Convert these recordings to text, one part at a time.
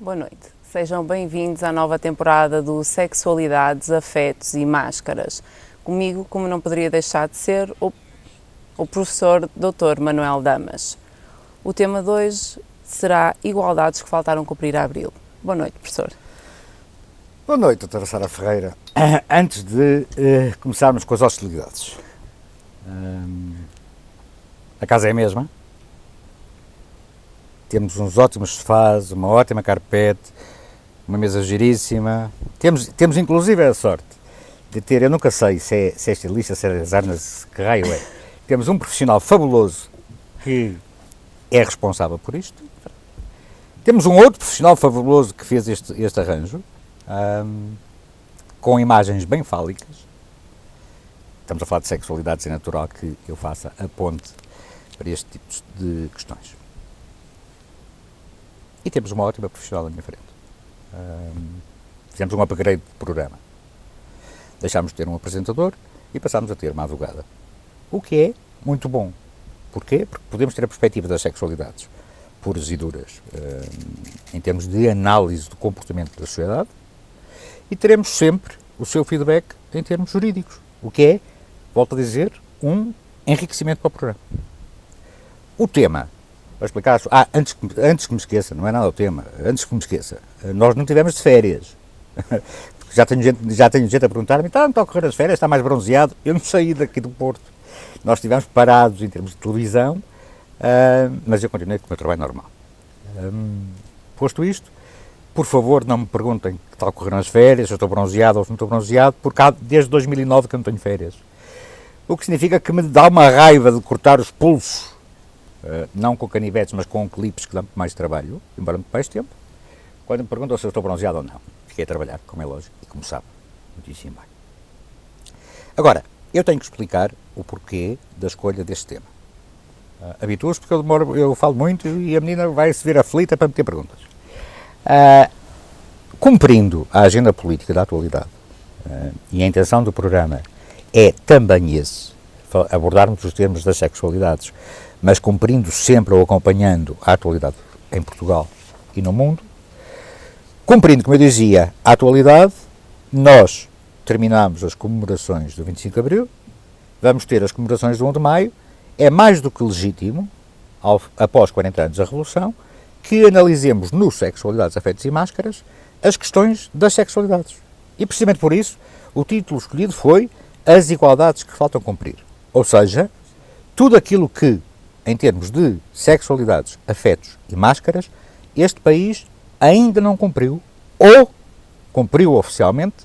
Boa noite. Sejam bem-vindos à nova temporada do Sexualidades, Afetos e Máscaras. Comigo, como não poderia deixar de ser, o professor Dr. Manuel Damas. O tema de hoje será igualdades que faltaram cumprir a abril. Boa noite, professor. Boa noite, doutora Sara Ferreira. Antes de começarmos com as hostilidades, a casa é a mesma. Temos uns ótimos sofás, uma ótima carpete, uma mesa giríssima. Temos inclusive a sorte de ter, eu nunca sei se é estilista, se é designer, que raio é. Temos um profissional fabuloso que é responsável por isto. Temos um outro profissional fabuloso que fez este arranjo, com imagens bem fálicas. Estamos a falar de sexualidades, é natural que eu faça a ponte para este tipo de questões. E temos uma ótima profissional à minha frente. Fizemos um upgrade de programa. Deixámos de ter um apresentador e passámos a ter uma advogada. O que é muito bom. Porquê? Porque podemos ter a perspectiva das sexualidades puras e duras, em termos de análise do comportamento da sociedade, e teremos sempre o seu feedback em termos jurídicos. O que é, volto a dizer, um enriquecimento para o programa. O tema... Para explicar, antes que me esqueça, não é nada o tema, antes que me esqueça, nós não tivemos de férias. Já tenho gente a perguntar-me, não está a correr as férias, está mais bronzeado. Eu não saí daqui do Porto. Nós estivemos parados em termos de televisão, mas eu continuei com o meu trabalho normal. Posto isto, por favor, não me perguntem que tal correram as férias, se eu estou bronzeado ou se não estou bronzeado, porque desde 2009 que eu não tenho férias. O que significa que me dá uma raiva de cortar os pulsos. Não com canivetes, mas com clipes que dão mais trabalho, embora me mais tempo, quando me perguntam se eu estou bronzeado ou não. Fiquei a trabalhar, como é lógico, e como sabe, muitíssimo bem. Agora, eu tenho que explicar o porquê da escolha deste tema. Habitua-se porque eu falo muito e a menina vai se ver aflita para me ter perguntas. Cumprindo a agenda política da atualidade, e a intenção do programa é também abordarmos os termos das sexualidades, mas cumprindo sempre ou acompanhando a atualidade em Portugal e no mundo. Cumprindo, como eu dizia, a atualidade, nós terminamos as comemorações do 25 de Abril, vamos ter as comemorações do 1 de Maio, é mais do que legítimo, após 40 anos da Revolução, que analisemos no Sexualidades, Afetos e Máscaras as questões das sexualidades. E precisamente por isso, o título escolhido foi As Igualdades que Faltam Cumprir. Ou seja, tudo aquilo que, em termos de sexualidades, afetos e máscaras, este país ainda não cumpriu, ou cumpriu oficialmente,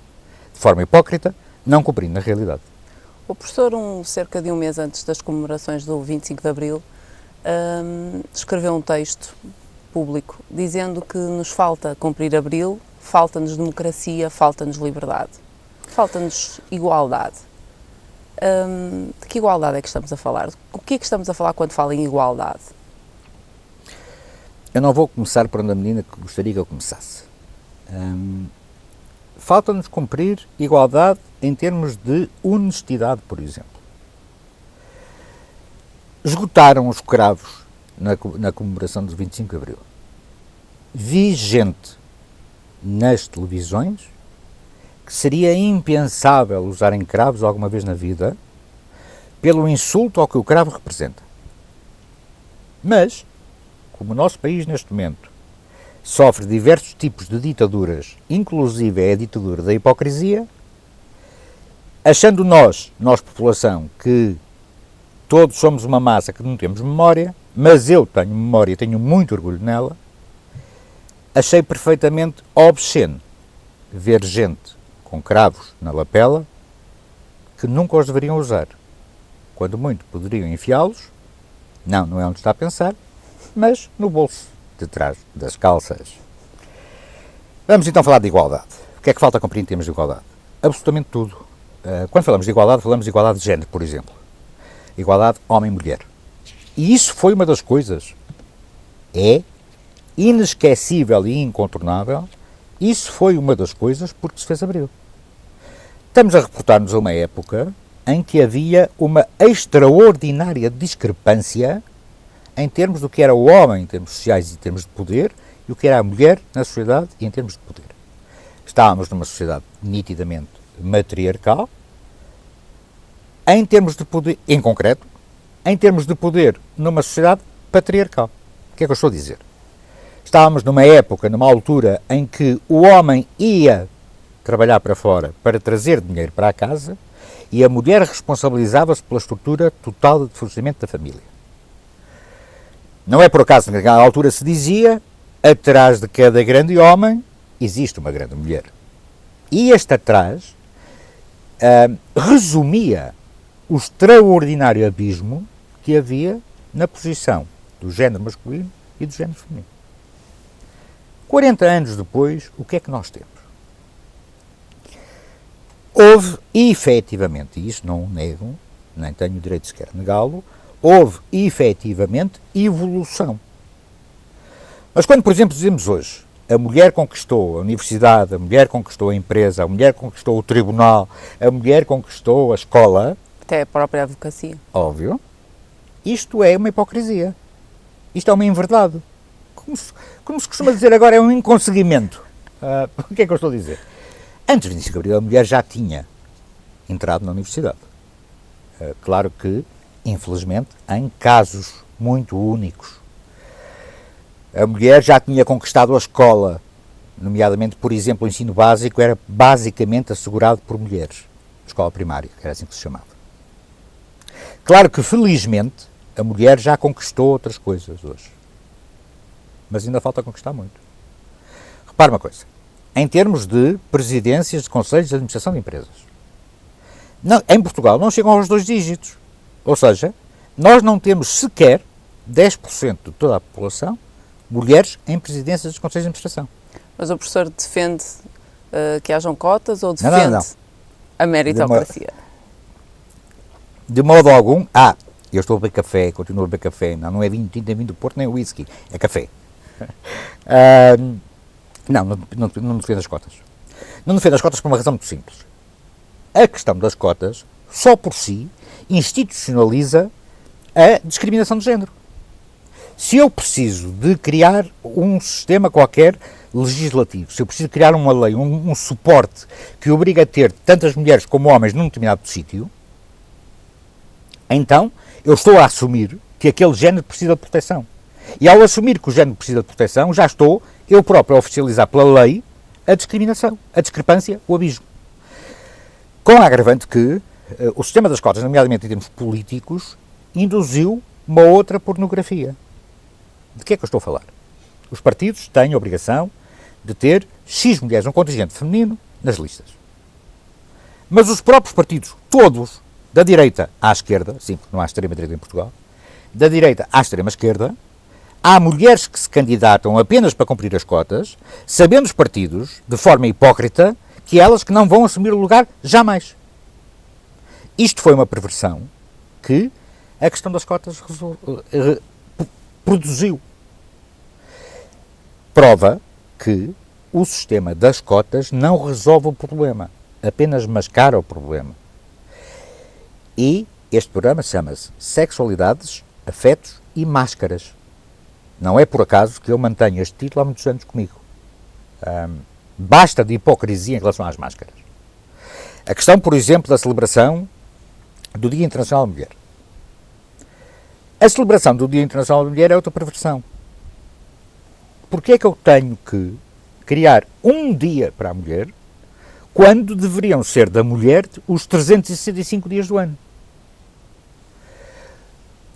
de forma hipócrita, não cumprindo na realidade. O professor, cerca de um mês antes das comemorações do 25 de Abril, escreveu um texto público dizendo que nos falta cumprir Abril, falta-nos democracia, falta-nos liberdade, falta-nos igualdade. De que igualdade é que estamos a falar? O que é que estamos a falar quando falo em igualdade? Eu não vou começar por onde a menina que gostaria que eu começasse. Falta-nos cumprir igualdade em termos de honestidade, por exemplo. Esgotaram os cravos na comemoração do 25 de Abril. Vi gente nas televisões que seria impensável usarem cravos alguma vez na vida, pelo insulto ao que o cravo representa. Mas, como o nosso país neste momento sofre diversos tipos de ditaduras, inclusive é a ditadura da hipocrisia, achando nós população, que todos somos uma massa que não temos memória, mas eu tenho memória e tenho muito orgulho nela, achei perfeitamente obsceno ver gente com cravos na lapela, que nunca os deveriam usar. Quando muito poderiam enfiá-los, não é onde está a pensar, mas no bolso de trás das calças. Vamos então falar de igualdade. O que é que falta cumprir em termos de igualdade? Absolutamente tudo. Quando falamos de igualdade de género, por exemplo. Igualdade homem-mulher. E isso foi uma das coisas. É inesquecível e incontornável. Isso foi uma das coisas porque se fez Abril. Estamos a reportar-nos a uma época em que havia uma extraordinária discrepância em termos do que era o homem, em termos sociais e em termos de poder, e o que era a mulher na sociedade e em termos de poder. Estávamos numa sociedade nitidamente matriarcal, em termos de poder, em concreto, em termos de poder, numa sociedade patriarcal. O que é que eu estou a dizer? Estávamos numa época, numa altura, em que o homem ia trabalhar para fora para trazer dinheiro para a casa e a mulher responsabilizava-se pela estrutura total de funcionamento da família. Não é por acaso que naquela altura se dizia, atrás de cada grande homem existe uma grande mulher. E este atrás resumia o extraordinário abismo que havia na posição do género masculino e do género feminino. 40 anos depois, o que é que nós temos? Houve, efetivamente, e isso não o nego, nem tenho o direito sequer de negá-lo, houve, efetivamente, evolução. Mas quando, por exemplo, dizemos hoje, a mulher conquistou a universidade, a mulher conquistou a empresa, a mulher conquistou o tribunal, a mulher conquistou a escola... Até a própria advocacia. Óbvio. Isto é uma hipocrisia. Isto é uma inverdade. Como se costuma dizer agora, é um inconseguimento. O que é que eu estou a dizer? Antes de 25 de Abril, a mulher já tinha entrado na universidade. Claro que, infelizmente, em casos muito únicos. A mulher já tinha conquistado a escola, nomeadamente, por exemplo, o ensino básico era basicamente assegurado por mulheres. Escola primária, que era assim que se chamava. Claro que, felizmente, a mulher já conquistou outras coisas hoje. Mas ainda falta conquistar muito. Repare uma coisa. Em termos de presidências de conselhos de administração de empresas. Não, em Portugal não chegam aos 2 dígitos. Ou seja, nós não temos sequer 10% de toda a população mulheres em presidências de conselhos de administração. Mas o professor defende que hajam cotas ou defende não. A meritocracia? De modo algum. Eu estou a beber café, continuo a beber café. Não é vinho tinto, nem vinho do Porto, nem whisky. É café. Não defendo as cotas. Não defendo as cotas por uma razão muito simples. A questão das cotas, só por si, institucionaliza a discriminação de género. Se eu preciso de criar um sistema qualquer legislativo, se eu preciso criar uma lei, um suporte que obriga a ter tantas mulheres como homens num determinado sítio, então eu estou a assumir que aquele género precisa de proteção. E ao assumir que o género precisa de proteção, já estou eu próprio a oficializar pela lei a discriminação, a discrepância, o abismo. Com a agravante que o sistema das cotas, nomeadamente em termos políticos, induziu uma outra pornografia. De que é que eu estou a falar? Os partidos têm a obrigação de ter X mulheres, um contingente feminino, nas listas. Mas os próprios partidos, todos, da direita à esquerda, sim, porque não há extrema-direita em Portugal, da direita à extrema-esquerda, há mulheres que se candidatam apenas para cumprir as cotas, sabendo os partidos, de forma hipócrita, que elas que não vão assumir o lugar jamais. Isto foi uma perversão que a questão das cotas produziu. Prova que o sistema das cotas não resolve o problema, apenas mascara o problema. E este programa chama-se Sexualidades, Afetos e Máscaras. Não é por acaso que eu mantenho este título há muitos anos comigo. Basta de hipocrisia em relação às máscaras. A questão, por exemplo, da celebração do Dia Internacional da Mulher. A celebração do Dia Internacional da Mulher é outra perversão. Porquê é que eu tenho que criar um dia para a mulher quando deveriam ser da mulher os 365 dias do ano?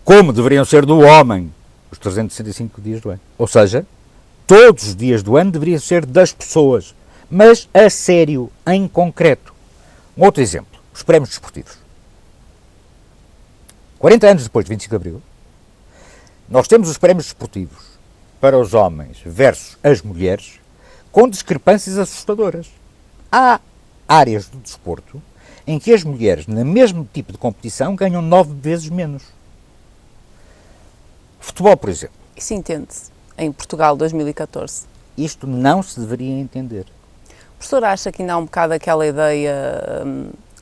Como deveriam ser do homem os 365 dias do ano? Ou seja, todos os dias do ano deveriam ser das pessoas, mas a sério, em concreto. Um outro exemplo, os prémios desportivos. 40 anos depois de 25 de Abril, nós temos os prémios desportivos para os homens versus as mulheres com discrepâncias assustadoras. Há áreas do desporto em que as mulheres, no mesmo tipo de competição, ganham 9 vezes menos. Futebol, por exemplo. Isso entende-se em Portugal 2014? Isto não se deveria entender. O professor acha que ainda há um bocado aquela ideia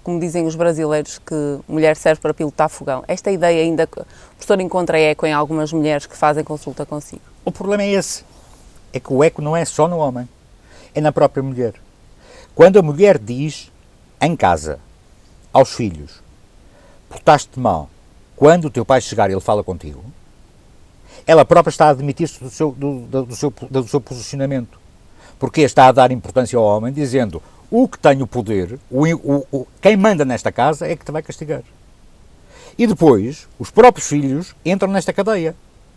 como dizem os brasileiros, que mulher serve para pilotar fogão. Esta ideia ainda, o professor encontra eco em algumas mulheres que fazem consulta consigo? O problema é esse. É que o eco não é só no homem, é na própria mulher. Quando a mulher diz em casa aos filhos: portaste mal, quando o teu pai chegar ele fala contigo, ela própria está a admitir-se do seu posicionamento. Porque está a dar importância ao homem, dizendo: o que tem o poder, quem manda nesta casa é que te vai castigar. E depois, os próprios filhos entram nesta cadeia.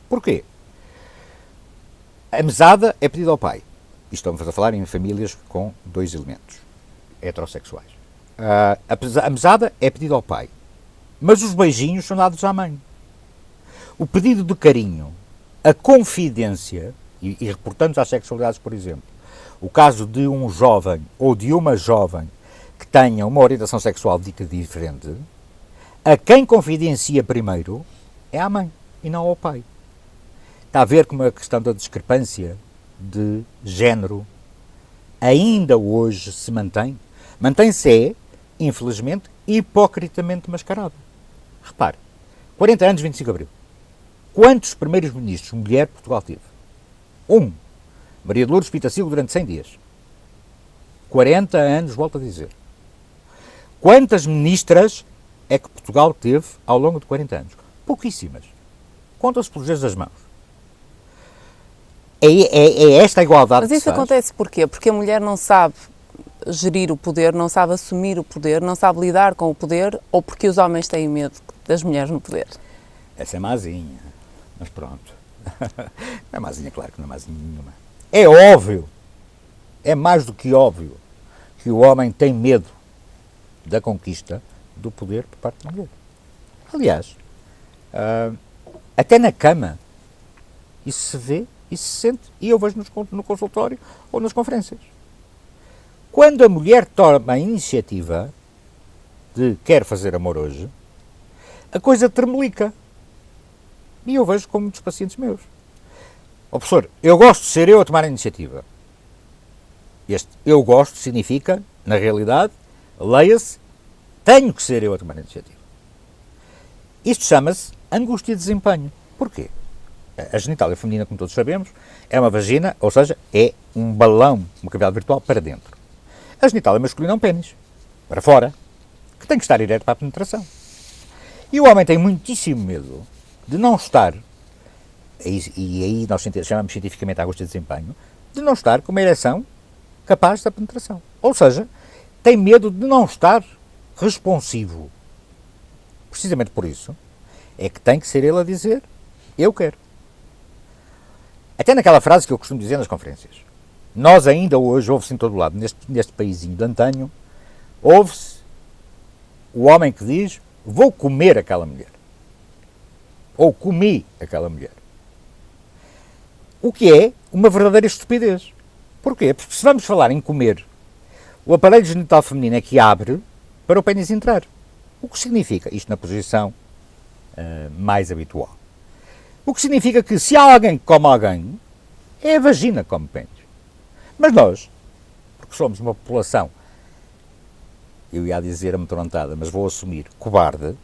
Porquê? A mesada é pedida ao pai. Estamos a falar em famílias com 2 elementos heterossexuais. A mesada é pedida ao pai. Mas os beijinhos são dados à mãe. O pedido de carinho, a confidência, e reportamos às sexualidades, por exemplo, o caso de um jovem ou de uma jovem que tenha uma orientação sexual dita diferente, a quem confidencia primeiro é a mãe e não ao pai. Está a ver como a questão da discrepância de género ainda hoje se mantém? Mantém-se, infelizmente, hipocritamente mascarado. Repare, 40 anos, 25 de Abril. Quantos primeiros ministros mulher Portugal teve? Maria de Lourdes Pitacilgo durante 100 dias. 40 anos, volto a dizer. Quantas ministras é que Portugal teve ao longo de 40 anos? Pouquíssimas. Contam-se pelos dedos das mãos. É esta a igualdade. Mas isso acontece porquê? Porque a mulher não sabe gerir o poder, não sabe assumir o poder, não sabe lidar com o poder, ou porque os homens têm medo das mulheres no poder? Essa é mazinha, mas pronto. Não é mazinha, claro que não é mazinha nenhuma. É óbvio, é mais do que óbvio, que o homem tem medo da conquista do poder por parte da mulher. Aliás, até na cama, isso se vê, isso se sente, e eu vejo no consultório ou nas conferências. Quando a mulher toma a iniciativa de quer fazer amor hoje, a coisa tremelica. E eu vejo com muitos pacientes meus. Professor, eu gosto de ser eu a tomar a iniciativa. Este eu gosto significa, na realidade, leia-se, tenho que ser eu a tomar a iniciativa. Isto chama-se angústia de desempenho. Porquê? A genitália feminina, como todos sabemos, é uma vagina, ou seja, é um balão, uma cavidade virtual para dentro. A genitália masculina é um pênis, para fora, que tem que estar ereto para a penetração. E o homem tem muitíssimo medo de não estar, e aí nós chamamos cientificamente a angústia de desempenho, de não estar com uma ereção capaz da penetração. Ou seja, tem medo de não estar responsivo. Precisamente por isso é que tem que ser ele a dizer: eu quero. Até naquela frase que eu costumo dizer nas conferências. Nós ainda hoje, ouve-se em todo lado, neste paísinho de antanho, ouve-se o homem que diz: vou comer aquela mulher. Ou comi aquela mulher. O que é uma verdadeira estupidez. Porquê? Porque se vamos falar em comer, o aparelho genital feminino é que abre para o pênis entrar. O que significa? Isto na posição mais habitual. O que significa que se há alguém que come alguém, é a vagina que come pênis. Mas nós, porque somos uma população, eu ia dizer amedrontada, mas vou assumir, cobarde,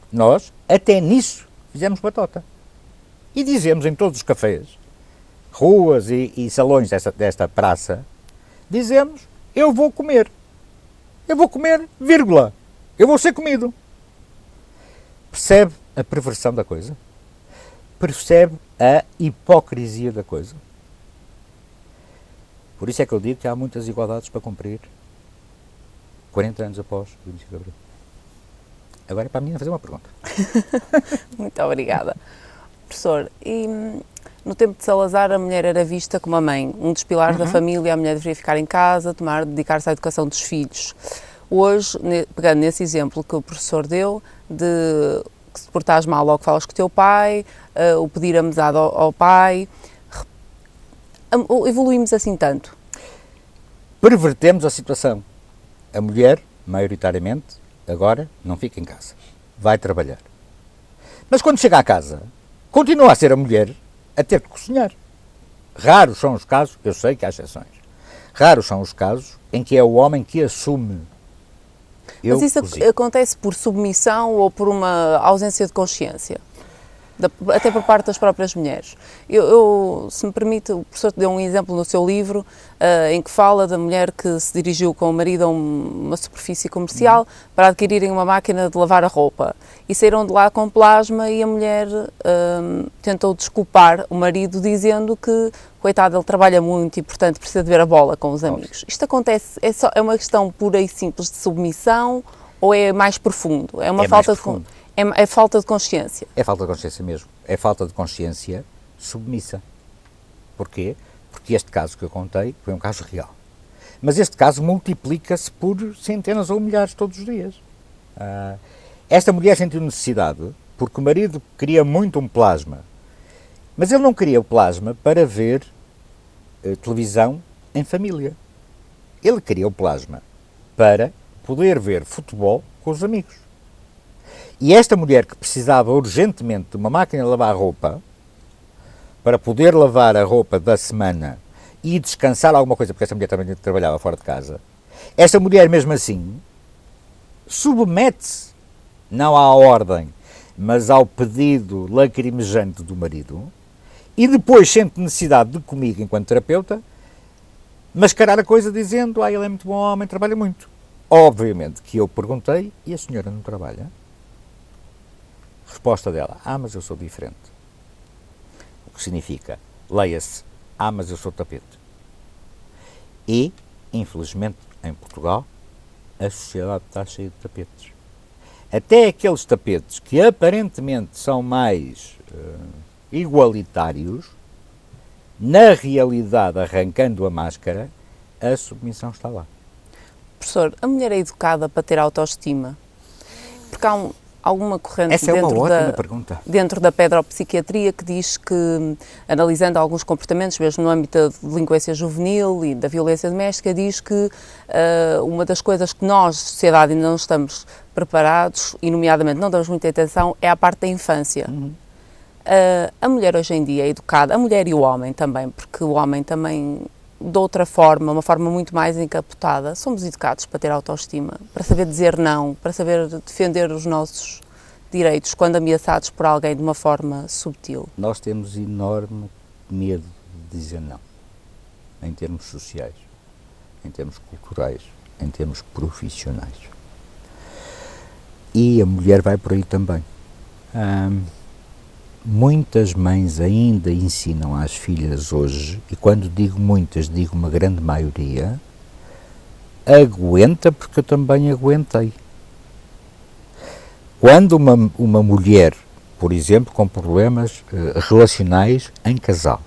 nós, até nisso, fizemos batota. E dizemos em todos os cafés, ruas e salões desta praça, dizemos: eu vou comer. Eu vou comer, vírgula. Eu vou ser comido. Percebe a perversão da coisa? Percebe a hipocrisia da coisa? Por isso é que eu digo que há muitas igualdades para cumprir 40 anos após o 25 de Abril. Agora é para a menina fazer uma pergunta. Muito obrigada. Professor, e no tempo de Salazar a mulher era vista como a mãe, um dos pilares da família, a mulher deveria ficar em casa, dedicar-se à educação dos filhos. Hoje, pegando nesse exemplo que o professor deu, de que se portares mal logo falas com o teu pai, o pedir a mesada ao pai, evoluímos assim tanto? Pervertemos a situação. A mulher, maioritariamente, agora não fica em casa. Vai trabalhar. Mas quando chega à casa, continua a ser a mulher a ter que cozinhar. Raros são os casos, eu sei que há exceções, raros são os casos em que é o homem que assume Mas isso acontece por submissão ou por uma ausência de consciência? Até por parte das próprias mulheres. Se me permite, o professor deu um exemplo no seu livro em que fala da mulher que se dirigiu com o marido a uma superfície comercial para adquirirem uma máquina de lavar a roupa e saíram de lá com plasma e a mulher tentou desculpar o marido dizendo que, coitado, ele trabalha muito e, portanto, precisa de ver a bola com os amigos. Isto acontece, é uma questão pura e simples de submissão ou é mais profundo? É uma falta de... É falta de consciência. É falta de consciência mesmo. É falta de consciência submissa. Porquê? Porque este caso que eu contei foi um caso real. Mas este caso multiplica-se por centenas ou milhares todos os dias. Esta mulher sentiu necessidade porque o marido queria muito um plasma. Mas ele não queria o plasma para ver televisão em família. Ele queria o plasma para poder ver futebol com os amigos. E esta mulher que precisava urgentemente de uma máquina de lavar roupa, para poder lavar a roupa da semana e descansar alguma coisa, porque esta mulher também trabalhava fora de casa, esta mulher mesmo assim submete-se, não à ordem, mas ao pedido lacrimejante do marido, e depois sente necessidade de comigo, enquanto terapeuta, mascarar a coisa dizendo, ele é muito bom homem, trabalha muito. Obviamente que eu perguntei, e a senhora não trabalha? Resposta dela, mas eu sou diferente. O que significa, leia-se, mas eu sou tapete. E, infelizmente, em Portugal, a sociedade está cheia de tapetes. Até aqueles tapetes que aparentemente são mais igualitários, na realidade, arrancando a máscara, a submissão está lá. Professor, a mulher é educada para ter autoestima? Porque há alguma corrente Essa é uma ótima pergunta. Dentro da pedropsiquiatria que diz que, analisando alguns comportamentos, mesmo no âmbito da delinquência juvenil e da violência doméstica, diz que uma das coisas que nós, sociedade, ainda não estamos preparados e, nomeadamente, não damos muita atenção é a parte da infância. A mulher hoje em dia é educada, a mulher e o homem também, porque o homem também, de outra forma, uma forma muito mais encapotada, somos educados para ter autoestima, para saber dizer não, para saber defender os nossos direitos quando ameaçados por alguém de uma forma subtil. Nós temos enorme medo de dizer não, em termos sociais, em termos culturais, em termos profissionais. E a mulher vai por aí também. Muitas mães ainda ensinam às filhas hoje, e quando digo muitas, digo uma grande maioria, aguenta porque eu também aguentei. Quando uma mulher, por exemplo, com problemas relacionais em casal,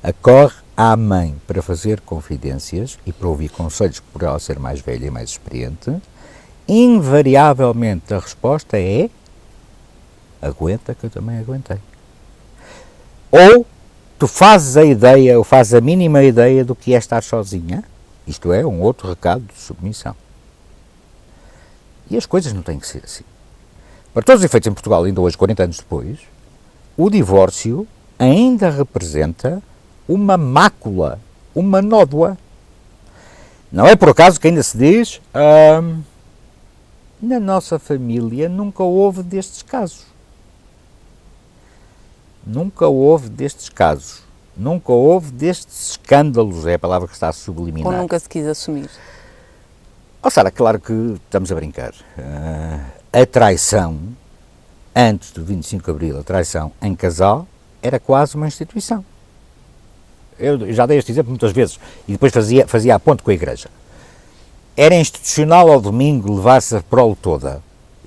acorre à mãe para fazer confidências e para ouvir conselhos por ela ser mais velha e mais experiente, invariavelmente a resposta é: aguenta que eu também aguentei. Ou tu fazes a ideia, ou fazes a mínima ideia do que é estar sozinha, isto é, um outro recado de submissão. E as coisas não têm que ser assim. Para todos os efeitos, em Portugal, ainda hoje, 40 anos depois, o divórcio ainda representa uma mácula, uma nódoa. Não é por acaso que ainda se diz, na nossa família nunca houve destes casos. Nunca houve destes casos, nunca houve destes escândalos, é a palavra que está a subliminar. Ou nunca se quis assumir. Sara, claro que estamos a brincar. A traição, antes do 25 de Abril, a traição em casal, era quase uma instituição. Eu já dei este exemplo muitas vezes, e depois fazia a ponte com a igreja. Era institucional ao domingo levar-se a prole toda,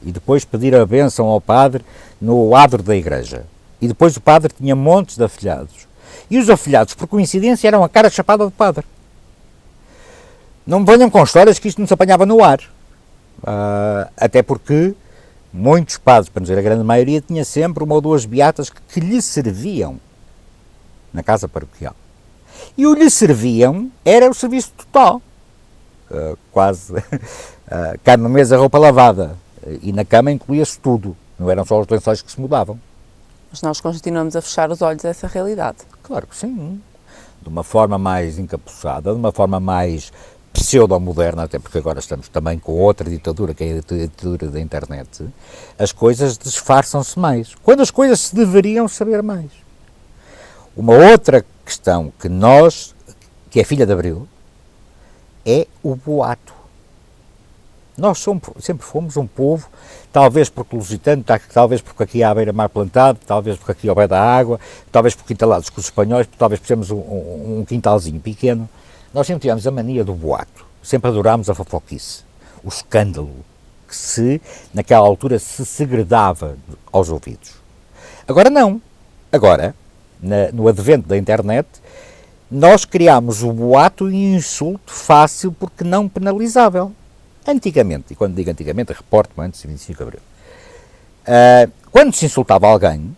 e depois pedir a bênção ao padre no adro da igreja. E depois o padre tinha montes de afilhados. E os afilhados, por coincidência, eram a cara chapada do padre. Não me venham com histórias que isto não se apanhava no ar. Até porque muitos padres, para não dizer a grande maioria, tinha sempre uma ou duas beatas que lhe serviam na casa paroquial. E o lhe serviam era o serviço total. Quase. Cama, mesa, roupa lavada. E na cama incluía-se tudo. Não eram só os lençóis que se mudavam. Mas nós continuamos a fechar os olhos a essa realidade. Claro que sim. De uma forma mais encapuçada, de uma forma mais pseudo-moderna, até porque agora estamos também com outra ditadura, que é a ditadura da internet, as coisas disfarçam-se mais, quando as coisas se deveriam saber mais. Uma outra questão que é filha de Abril, é o boato. Nós sempre fomos um povo, talvez porque lusitano, talvez porque aqui há a beira-mar plantado, talvez porque aqui ao pé da água, talvez porque entalados com os espanhóis, talvez porque temos um quintalzinho pequeno. Nós sempre tivemos a mania do boato, sempre adorámos a fofoquice, o escândalo, que naquela altura se segredava aos ouvidos. Agora não. Agora, no advento da internet, nós criámos o boato e o insulto fácil porque não penalizável. Antigamente, e quando digo antigamente, reporto-me antes de 25 de Abril, quando se insultava alguém,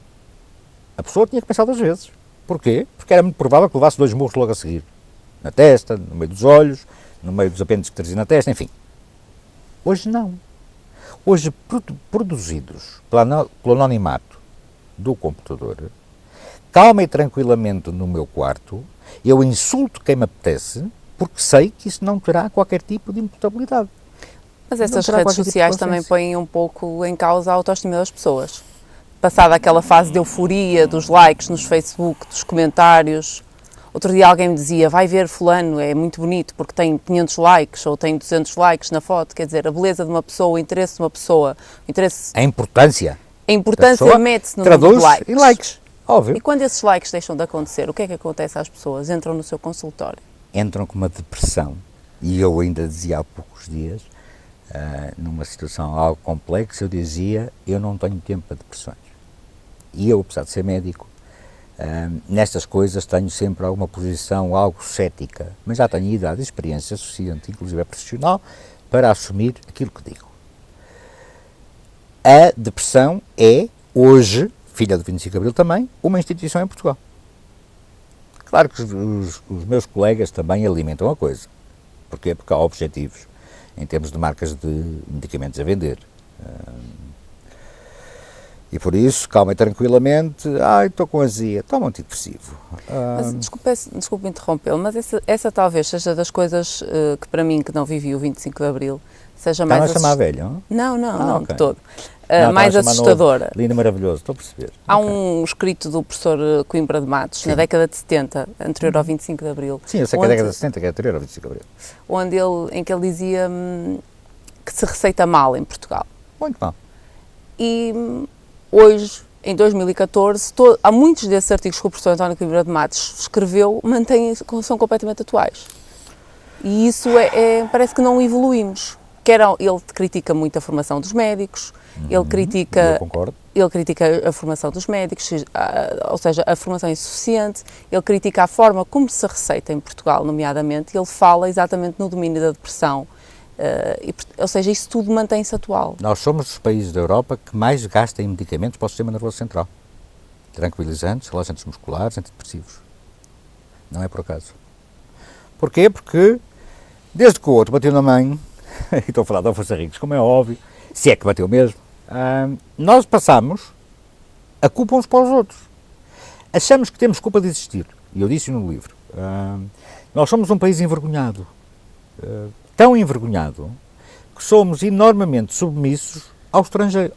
a pessoa tinha que pensar 2 vezes. Porquê? Porque era muito provável que levasse 2 murros logo a seguir. Na testa, no meio dos olhos, no meio dos apêndices que trazia na testa, enfim. Hoje não. Hoje, produzidos pelo anonimato do computador, calma e tranquilamente no meu quarto, eu insulto quem me apetece, porque sei que isso não terá qualquer tipo de imputabilidade. Mas essas redes sociais também põem um pouco em causa a autoestima das pessoas. Passada aquela fase de euforia dos likes nos Facebook, dos comentários. Outro dia alguém me dizia, vai ver fulano, é muito bonito porque tem 500 likes ou tem 200 likes na foto. Quer dizer, a beleza de uma pessoa, o interesse de uma pessoa, o interesse... A importância mete-se no número de likes. Em likes, óbvio. E quando esses likes deixam de acontecer, o que é que acontece às pessoas? Entram no seu consultório. Entram com uma depressão. E eu ainda dizia há poucos dias, numa situação algo complexa, eu dizia, eu não tenho tempo para depressões. E eu, apesar de ser médico, nestas coisas tenho sempre alguma posição algo cética, mas já tenho idade e experiência suficiente, inclusive profissional, para assumir aquilo que digo. A depressão é, hoje, filha do 25 de Abril também, uma instituição em Portugal. Claro que os meus colegas também alimentam a coisa. Porquê? Porque há objetivos em termos de marcas de medicamentos a vender. E por isso, calma e tranquilamente, estou com azia, toma um antidepressivo. Mas desculpe interrompê-lo, mas essa talvez seja das coisas que para mim, que não vivi o 25 de Abril, seja mais... Está-me a chamar velho, não? Não, okay. de todo. Mais assustadora. Lindo, maravilhoso, estou a perceber. Há um escrito do professor Coimbra de Matos, na década de 70, anterior ao 25 de Abril. Sim, eu sei que é a década de 70, que é anterior ao 25 de Abril. Em que ele dizia que se receita mal em Portugal. Muito mal. E hoje, em 2014, há muitos desses artigos que o professor António Coimbra de Matos escreveu, são completamente atuais. E isso parece que não evoluímos. Ele critica muito a formação dos médicos, ele critica a formação dos médicos, ou seja, a formação insuficiente, ele critica a forma como se receita em Portugal, nomeadamente, ele fala exatamente no domínio da depressão, ou seja, isso tudo mantém-se atual. Nós somos dos países da Europa que mais gasta em medicamentos para o sistema nervoso central. Tranquilizantes, relaxantes musculares, antidepressivos. Não é por acaso. Porquê? Porque, desde que o outro bateu na mãe, e estou a falar de Alfonso Henriques, como é óbvio, se é que bateu mesmo, nós passamos a culpa uns para os outros. Achamos que temos culpa de existir. E eu disse no livro. Nós somos um país envergonhado. Tão envergonhado que somos enormemente submissos ao estrangeiro,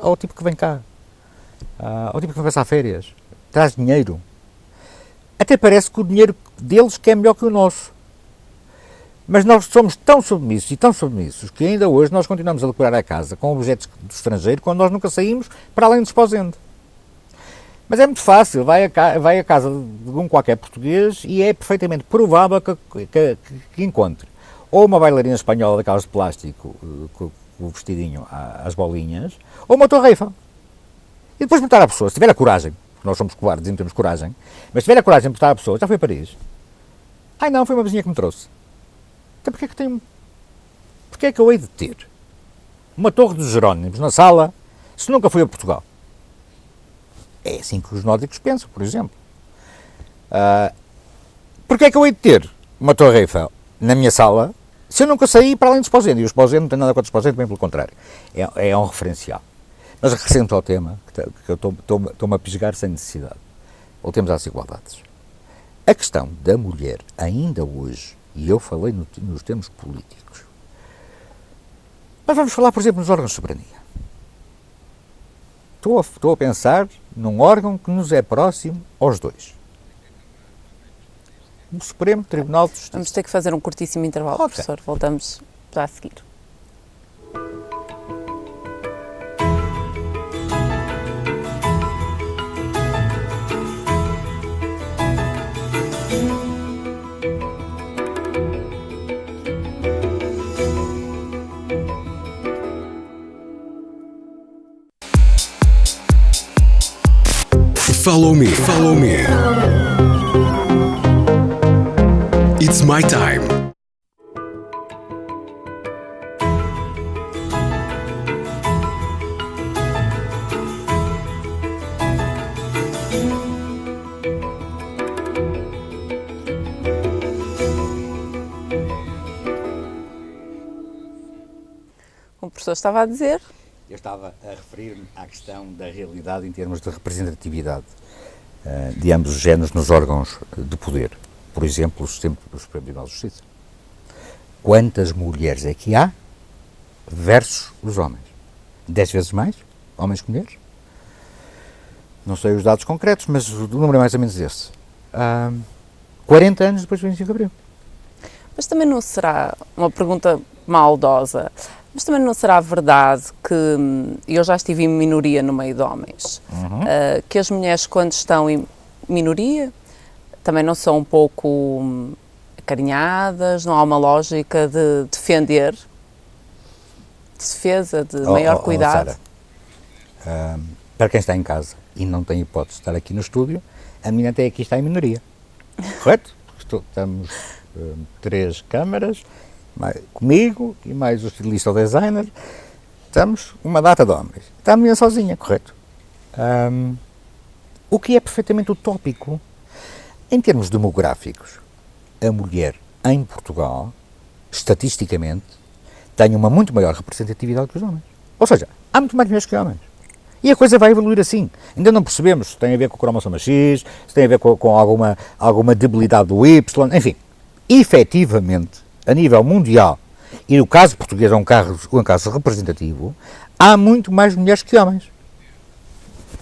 ao tipo que vem cá, ao tipo que vem passar férias, traz dinheiro. Até parece que o dinheiro deles que é melhor que o nosso. Mas nós somos tão submissos que ainda hoje nós continuamos a decorar a casa com objetos do estrangeiro quando nós nunca saímos para além do esposende. Mas é muito fácil, vai à casa de um qualquer português e é perfeitamente provável que encontre ou uma bailarina espanhola daquelas de plástico com o vestidinho às bolinhas, ou uma torreifa. E depois perguntar à pessoa, se tiver a coragem, porque nós somos covardes e não temos coragem, mas se tiver a coragem de perguntar à pessoa, já foi a Paris? Ai não, foi uma vizinha que me trouxe. Então porquê é que eu hei de ter uma torre dos Jerónimos na sala se nunca fui a Portugal? É assim que os nórdicos pensam, por exemplo. Porquê é que eu hei de ter uma torre Eiffel na minha sala se eu nunca saí para além do esposende? E o esposende não tem nada contra o esposende, bem pelo contrário. É um referencial. Mas acrescento ao tema, que eu estou-me a pisgar sem necessidade. Voltemos às igualdades. A questão da mulher, ainda hoje, E eu falei nos termos políticos. Mas vamos falar, por exemplo, nos órgãos de soberania. Estou a pensar num órgão que nos é próximo aos dois. O Supremo Tribunal de Justiça. Vamos ter que fazer um curtíssimo intervalo, Ok. professor. Voltamos já a seguir. Follow me. Follow me. It's my time. Como o professor estava a dizer, Eu estava a referir-me à questão da realidade em termos de representatividade de ambos os géneros nos órgãos de poder. Por exemplo, o Supremo Tribunal de Justiça. Quantas mulheres é que há versus os homens? 10 vezes mais homens que mulheres? Não sei os dados concretos, mas o número é mais ou menos esse. 40 anos depois do 25 de Abril. mas também não será uma pergunta maldosa, mas também não será verdade que, e eu já estive em minoria no meio de homens, que as mulheres quando estão em minoria também não são um pouco acarinhadas, não há uma lógica de defender, de defesa, de maior cuidado? Sara, para quem está em casa e não tem hipótese de estar aqui no estúdio, a menina até aqui está em minoria. Correto? Estamos 3 câmaras, comigo e mais o estilista ou designer, estamos uma data de homens. Está a menina sozinha, correto? O que é perfeitamente utópico. Em termos demográficos, a mulher em Portugal, estatisticamente, tem uma muito maior representatividade que os homens. Ou seja, há muito mais mulheres que homens. E a coisa vai evoluir assim. Ainda não percebemos se tem a ver com o cromossoma X, se tem a ver com alguma debilidade do Y, enfim. Efetivamente, a nível mundial, e o caso português é um caso representativo, há muito mais mulheres que homens.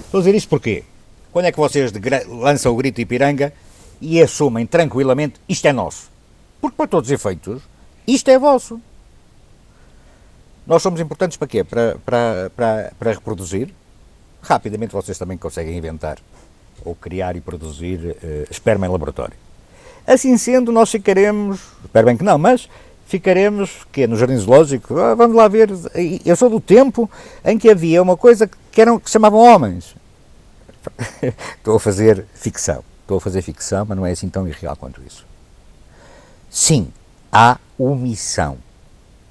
Estou a dizer isto porquê? Quando é que vocês lançam o grito Ipiranga e assumem tranquilamente isto é nosso? Porque para todos os efeitos, isto é vosso. Nós somos importantes para quê? Para reproduzir. Rapidamente vocês também conseguem inventar ou criar e produzir esperma em laboratório. Assim sendo, nós ficaremos, espero bem que não, mas ficaremos, no jardim zoológico, vamos lá ver, eu sou do tempo em que havia uma coisa que se chamavam homens. Estou a fazer ficção, mas não é assim tão irreal quanto isso. Sim, há omissão.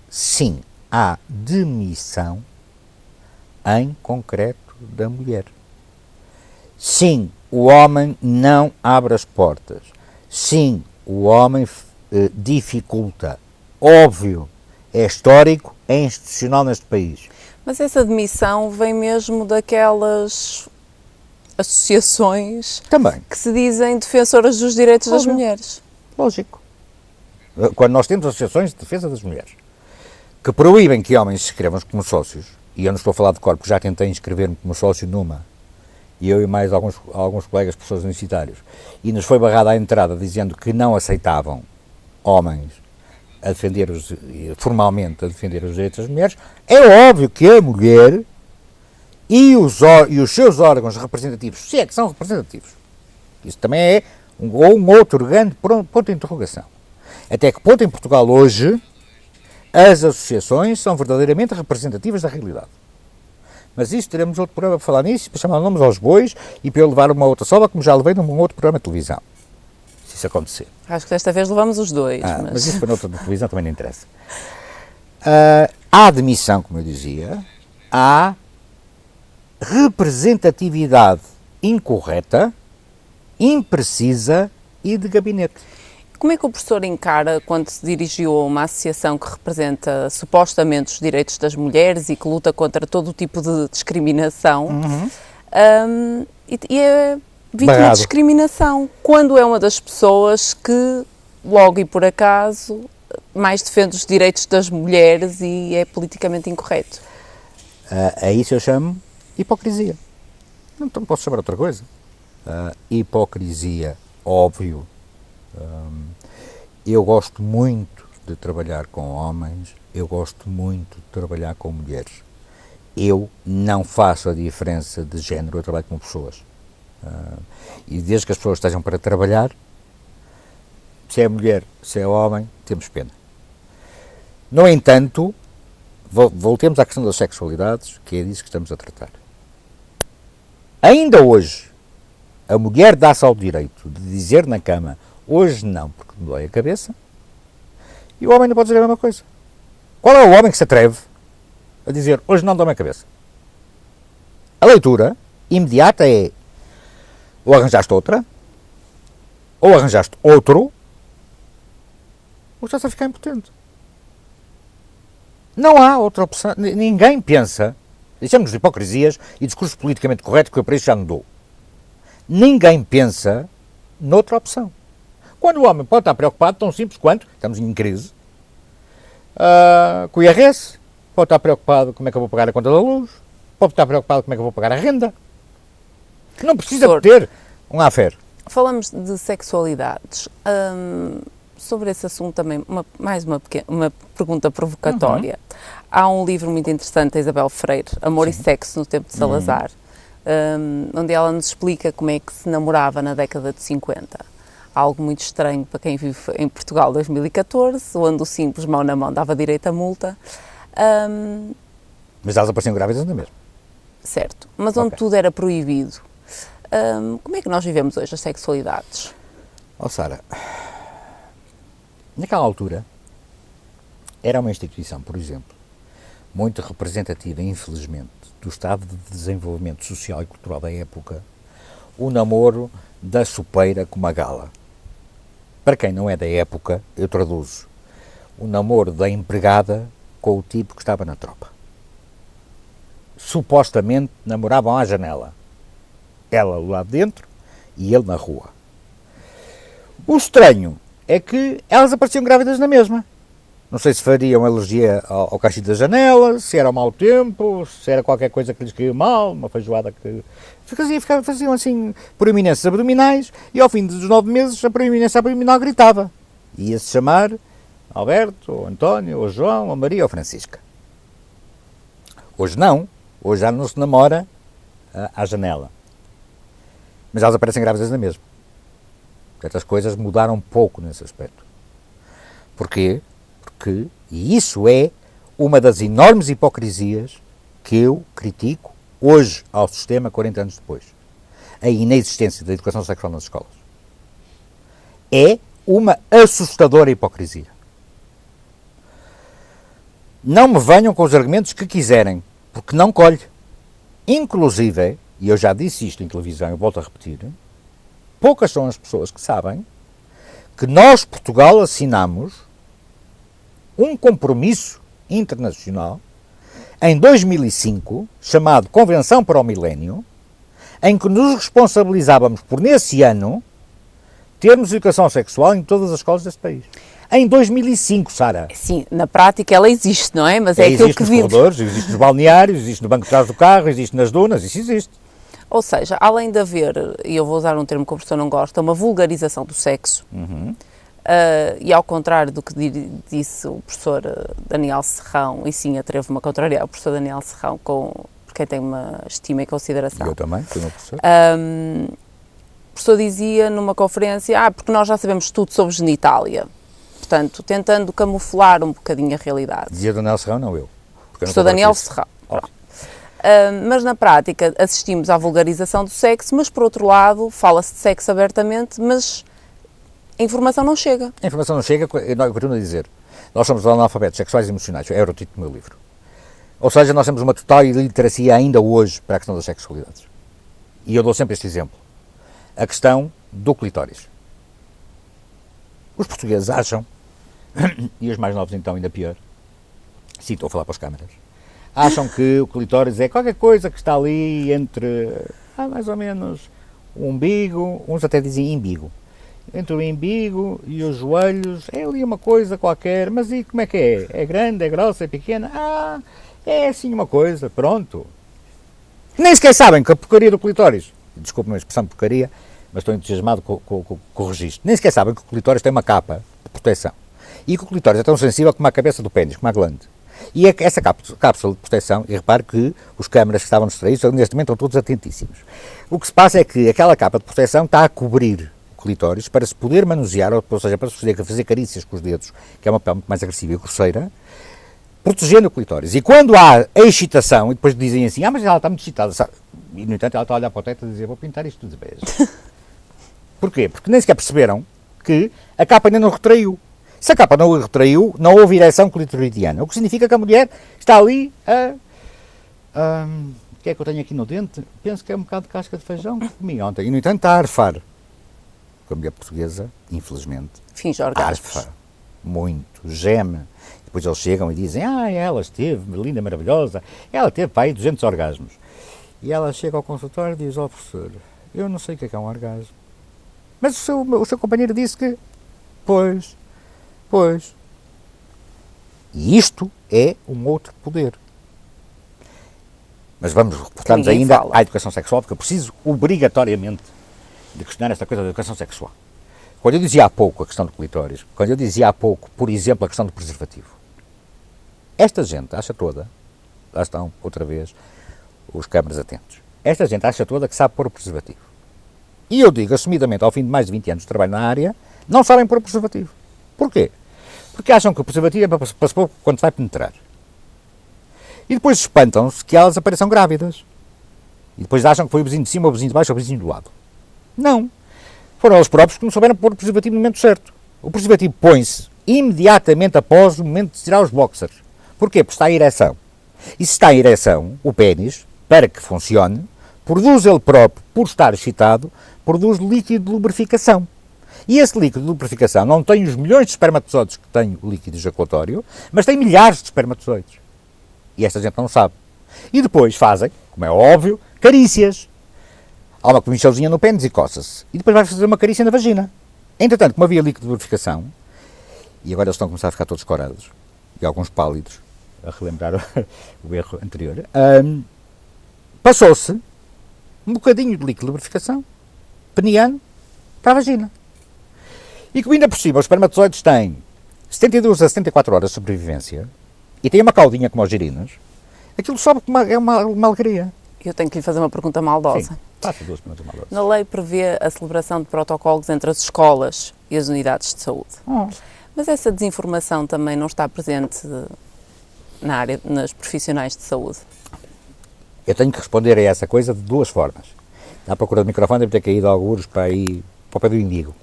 Sim, há demissão, em concreto, da mulher. Sim, o homem não abre as portas. Sim, o homem dificulta. Óbvio, é histórico, é institucional neste país. Mas essa demissão vem mesmo daquelas associações Também. que se dizem defensoras dos direitos das mulheres. Lógico. Quando nós temos associações de defesa das mulheres que proíbem que homens se inscrevam como sócios, e eu não estou a falar de corpo, já tentei inscrever-me como sócio numa, e eu e mais alguns colegas, professores universitários, e nos foi barrada a entrada dizendo que não aceitavam homens a defender formalmente a defender os direitos das mulheres. É óbvio que a mulher e os seus órgãos representativos, se é que são representativos, isso também é um outro grande ponto de interrogação. Até que ponto em Portugal hoje as associações são verdadeiramente representativas da realidade. Mas isso teremos outro programa para falar nisso, para chamar nomes aos bois e para eu levar uma outra sova, como já levei num outro programa de televisão. Se isso acontecer. Acho que desta vez levamos os dois. Mas isso foi noutra televisão, também não interessa. Há admissão, como eu dizia, há representatividade incorreta, imprecisa e de gabinete. Como é que o professor encara quando se dirigiu a uma associação que representa supostamente os direitos das mulheres e que luta contra todo o tipo de discriminação e é vítima de discriminação quando é uma das pessoas que logo e por acaso, mais defende os direitos das mulheres e é politicamente incorreto. A isso eu chamo hipocrisia. Não posso chamar outra coisa. Hipocrisia, óbvio. Eu gosto muito de trabalhar com homens, eu gosto muito de trabalhar com mulheres. Eu não faço a diferença de género, eu trabalho com pessoas. E desde que as pessoas estejam para trabalhar, se é mulher, se é homem, temos pena. No entanto, voltemos à questão das sexualidades, que é disso que estamos a tratar. Ainda hoje, a mulher dá-se ao direito de dizer na cama, hoje não, porque me dói a cabeça, e o homem não pode dizer a mesma coisa. Qual é o homem que se atreve a dizer, hoje não dói a cabeça? A leitura imediata é, ou arranjaste outra, ou arranjaste outro, ou estás a ficar impotente. Não há outra opção. Ninguém pensa, deixamos de hipocrisias e discurso politicamente correto, que eu para isso já não dou. Ninguém pensa noutra opção. Quando o homem pode estar preocupado, tão simples quanto, estamos em crise, com o IRS, pode estar preocupado como é que eu vou pagar a conta da luz, pode estar preocupado como é que eu vou pagar a renda. Não precisa de ter um affair. Falamos de sexualidades. Sobre esse assunto também, mais uma pergunta provocatória. Há um livro muito interessante da Isabel Freire, Amor e Sexo no Tempo de Salazar, onde ela nos explica como é que se namorava na década de 50. Algo muito estranho para quem vive em Portugal em 2014, onde o simples mão na mão dava direito a multa. Mas elas apareciam grávidas ainda mesmo. Certo, mas onde tudo era proibido. Como é que nós vivemos hoje as sexualidades? Sara, naquela altura, era uma instituição, por exemplo, muito representativa, infelizmente, do estado de desenvolvimento social e cultural da época, o namoro da chopeira com uma gala. Para quem não é da época, eu traduzo, o namoro da empregada com o tipo que estava na tropa. Supostamente namoravam à janela. Ela lá dentro e ele na rua. O estranho é que elas apareciam grávidas na mesma. Não sei se fariam alergia ao caixilho da janela, se era mau tempo, se era qualquer coisa que lhes caiu mal, uma feijoada que... Faziam assim proeminências abdominais e ao fim dos 9 meses a proeminência abdominal gritava. Ia-se chamar Alberto, ou António, ou João, ou Maria, ou Francisca. Hoje não. Hoje já não se namora à janela. Mas elas aparecem grávidas na mesma. Portanto, as coisas mudaram um pouco nesse aspecto. Porquê? Porque, e isso é uma das enormes hipocrisias que eu critico hoje ao sistema 40 anos depois. A inexistência da educação sexual nas escolas. É uma assustadora hipocrisia. Não me venham com os argumentos que quiserem, porque não colhe. Inclusive, e eu já disse isto em televisão, eu volto a repetir, poucas são as pessoas que sabem que nós, Portugal, assinamos um compromisso internacional em 2005, chamado Convenção para o Milénio, em que nos responsabilizávamos por, nesse ano, termos educação sexual em todas as escolas deste país. Em 2005, Sara. Sim, na prática ela existe, não é? Mas é aquilo que existe nos corredores, existe nos balneários, existe no banco de trás do carro, existe nas dunas, isso existe. Ou seja, além de haver, e eu vou usar um termo que o professor não gosta, uma vulgarização do sexo, e ao contrário do que disse o professor Daniel Serrão, e sim, atrevo-me a contrariar o professor Daniel Serrão, por quem tem uma estima e consideração. Eu também, fui meu professor. O professor dizia numa conferência, porque nós já sabemos tudo sobre genitália. Portanto, tentando camuflar um bocadinho a realidade. Dizia Daniel Serrão, não eu. Professor Daniel Serrão. Mas na prática assistimos à vulgarização do sexo, mas por outro lado fala-se de sexo abertamente, mas a informação não chega. A informação não chega, eu continuo a dizer, nós somos analfabetos sexuais e emocionais, era o título do meu livro. Ou seja, nós temos uma total iliteracia ainda hoje para a questão das sexualidades. E eu dou sempre este exemplo. A questão do clitóris. Os portugueses acham, e os mais novos então ainda pior, sim, estou a falar para as câmaras, acham que o clitóris é qualquer coisa que está ali entre, mais ou menos, o umbigo, uns até dizem imbigo, entre o embigo e os joelhos, é ali uma coisa qualquer, mas e como é que é? É grande, é grossa, é pequena? Ah, é assim uma coisa, pronto. Nem sequer sabem que a porcaria do clitóris, desculpe-me a expressão porcaria, mas estou entusiasmado com o registro, nem sequer sabem que o clitóris tem uma capa de proteção e que o clitóris é tão sensível como a cabeça do pênis, como a glande. E essa cápsula de proteção, e repare que os câmaras que estavam distraídos, neste momento estão todos atentíssimos. O que se passa é que aquela capa de proteção está a cobrir o clitóris para se poder manusear, ou seja, para se poder fazer carícias com os dedos, que é uma pele muito mais agressiva e grosseira, protegendo o clitóris. E quando há a excitação, e depois dizem assim, mas ela está muito excitada, sabe? E no entanto ela está a olhar para o teto e a dizer, vou pintar isto tudo de vez. Porquê? Porque nem sequer perceberam que a capa ainda não retraiu. Se a capa não o retraiu, não houve ereção clitoridiana, o que significa que a mulher está ali a... o que é que eu tenho aqui no dente? Penso que é um bocado de casca de feijão que comi ontem. E no entanto está a arfar. Porque a mulher portuguesa, infelizmente, Finge orgasmos. arfa muito, geme. Depois eles chegam e dizem, ela esteve linda, maravilhosa, ela teve para aí 200 orgasmos. E ela chega ao consultório e diz, professor, eu não sei o que é um orgasmo. Mas o seu companheiro disse que... Pois. E isto é um outro poder. Mas voltamos ainda à educação sexual, porque eu preciso obrigatoriamente de questionar esta coisa da educação sexual. Quando eu dizia há pouco a questão do clitóris, quando eu dizia há pouco, por exemplo, a questão do preservativo, esta gente acha toda, lá estão, outra vez, os câmaras atentos, esta gente acha toda que sabe pôr o preservativo. E eu digo, assumidamente, ao fim de mais de 20 anos de trabalho na área, não sabem pôr o preservativo. Porquê? Porque acham que o preservativo é para se pôr quando vai penetrar. E depois espantam-se que elas apareçam grávidas. E depois acham que foi o vizinho de cima, o vizinho de baixo ou o vizinho do lado. Não. Foram eles próprios que não souberam pôr o preservativo no momento certo. O preservativo põe-se imediatamente após o momento de tirar os boxers. Porquê? Porque está em ereção. E se está em ereção, o pênis, para que funcione, produz ele próprio, por estar excitado, produz líquido de lubrificação. E esse líquido de lubrificação não tem os milhões de espermatozoides que tem o líquido ejaculatório, mas tem milhares de espermatozoides. E esta gente não sabe. E depois fazem, como é óbvio, carícias. Há uma comichãozinha no pênis e coça-se. E depois vai fazer uma carícia na vagina. Entretanto, como havia líquido de lubrificação, e agora eles estão a começar a ficar todos corados, e alguns pálidos, a relembrar o erro anterior, passou-se um bocadinho de líquido de lubrificação peniano para a vagina. E como ainda por cima os espermatozoides têm 72 a 74 horas de sobrevivência e têm uma caudinha como os girinos, aquilo sobe como é uma alegria. Eu tenho que lhe fazer uma pergunta maldosa. Sim, faça duas perguntas maldosas. Na lei prevê a celebração de protocolos entre as escolas e as unidades de saúde. Mas essa desinformação também não está presente na área, nas profissionais de saúde? Eu tenho que responder a essa coisa de duas formas. À procura do microfone deve ter caído alguns para aí, para o pé do indigo.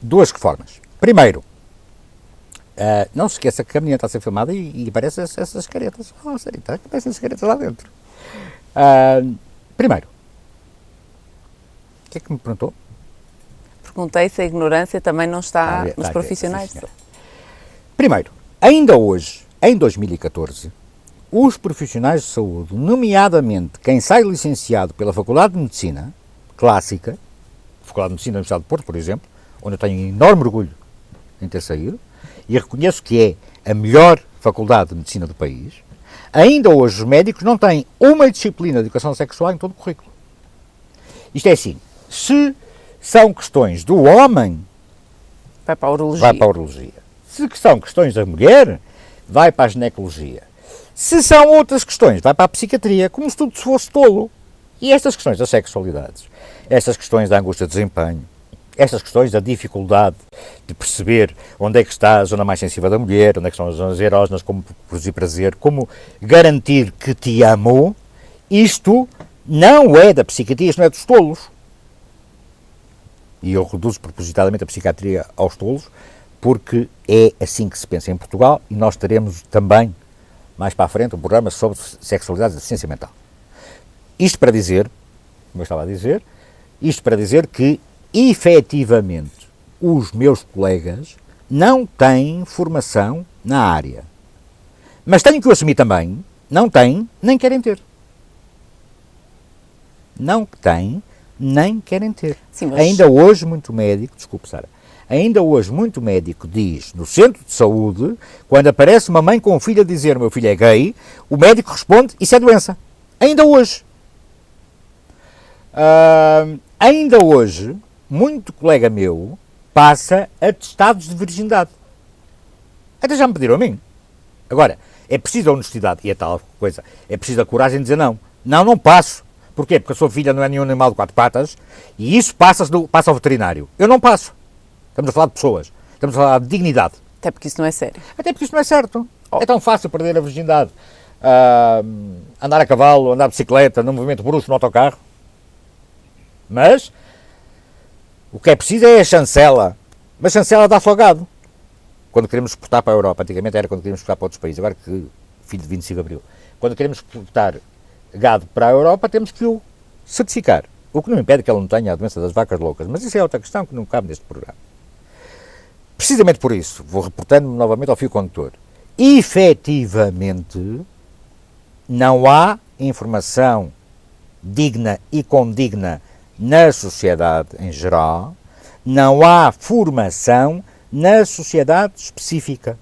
Duas formas. Primeiro, não se esqueça que a menina está a ser filmada e aparecem essas caretas. Sério, aparecem essas caretas lá dentro. Primeiro, o que é que me perguntou? Perguntei se a ignorância também não está nos profissionais de saúde. Primeiro, ainda hoje, em 2014, os profissionais de saúde, nomeadamente quem sai licenciado pela Faculdade de Medicina Clássica, Faculdade de Medicina da Universidade de Porto, por exemplo, onde eu tenho enorme orgulho em ter saído, e reconheço que é a melhor faculdade de medicina do país, ainda hoje os médicos não têm uma disciplina de educação sexual em todo o currículo. Isto é assim, se são questões do homem, vai para a urologia. Vai para a urologia. Se são questões da mulher, vai para a ginecologia. Se são outras questões, vai para a psiquiatria, como se tudo fosse tolo. E estas questões das sexualidades, estas questões da angústia de desempenho, estas questões da dificuldade de perceber onde é que está a zona mais sensível da mulher, onde é que estão as zonas erógenas, como produzir prazer, como garantir que te amo, isto não é da psiquiatria, isto não é dos tolos. E eu reduzo propositadamente a psiquiatria aos tolos, porque é assim que se pensa em Portugal, e nós teremos também, mais para a frente, um programa sobre sexualidade e ciência mental. Isto para dizer, como eu estava a dizer, isto para dizer que, efetivamente, os meus colegas não têm formação na área. Mas tenho que o assumir também, não têm, nem querem ter. Não têm, nem querem ter. Sim, mas... Ainda hoje muito médico, desculpe Sara, ainda hoje muito médico diz, no centro de saúde, quando aparece uma mãe com um filho a dizer o meu filho é gay, o médico responde, isso é doença. Ainda hoje. Ainda hoje, muito colega meu passa atestados de virgindade. Até já me pediram a mim. Agora, é preciso a honestidade, e é tal coisa, é preciso a coragem de dizer não. Não, não passo. Porquê? Porque a sua filha não é nenhum animal de quatro patas e isso passa ao veterinário. Eu não passo. Estamos a falar de pessoas. Estamos a falar de dignidade. Até porque isso não é sério. Até porque isso não é certo. É tão fácil perder a virgindade. Andar a cavalo, andar de bicicleta, num movimento brusco no autocarro. Mas o que é preciso é a chancela. Mas chancela dá afogado. Quando queremos exportar para a Europa, antigamente era quando queríamos exportar para outros países, agora que filho de 25 de Abril. Quando queremos exportar gado para a Europa, temos que o certificar. O que não impede que ele não tenha a doença das vacas loucas. Mas isso é outra questão que não cabe neste programa. Precisamente por isso, vou reportando-me novamente ao fio condutor. Efetivamente, não há informação digna e condigna na sociedade em geral, não há formação na sociedade específica.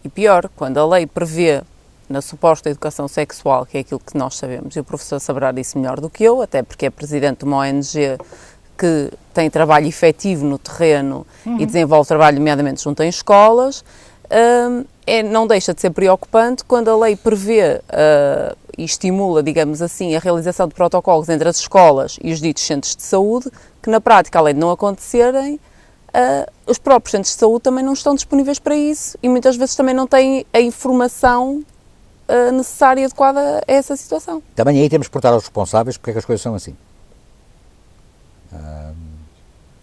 E pior, quando a lei prevê na suposta educação sexual, que é aquilo que nós sabemos, e o professor saberá disso melhor do que eu, até porque é presidente de uma ONG que tem trabalho efetivo no terreno e desenvolve trabalho, nomeadamente junto em escolas, não deixa de ser preocupante quando a lei prevê e estimula, digamos assim, a realização de protocolos entre as escolas e os ditos centros de saúde, que na prática, além de não acontecerem, os próprios centros de saúde também não estão disponíveis para isso e muitas vezes também não têm a informação necessária e adequada a essa situação. Também aí temos que portar aos responsáveis porque é que as coisas são assim.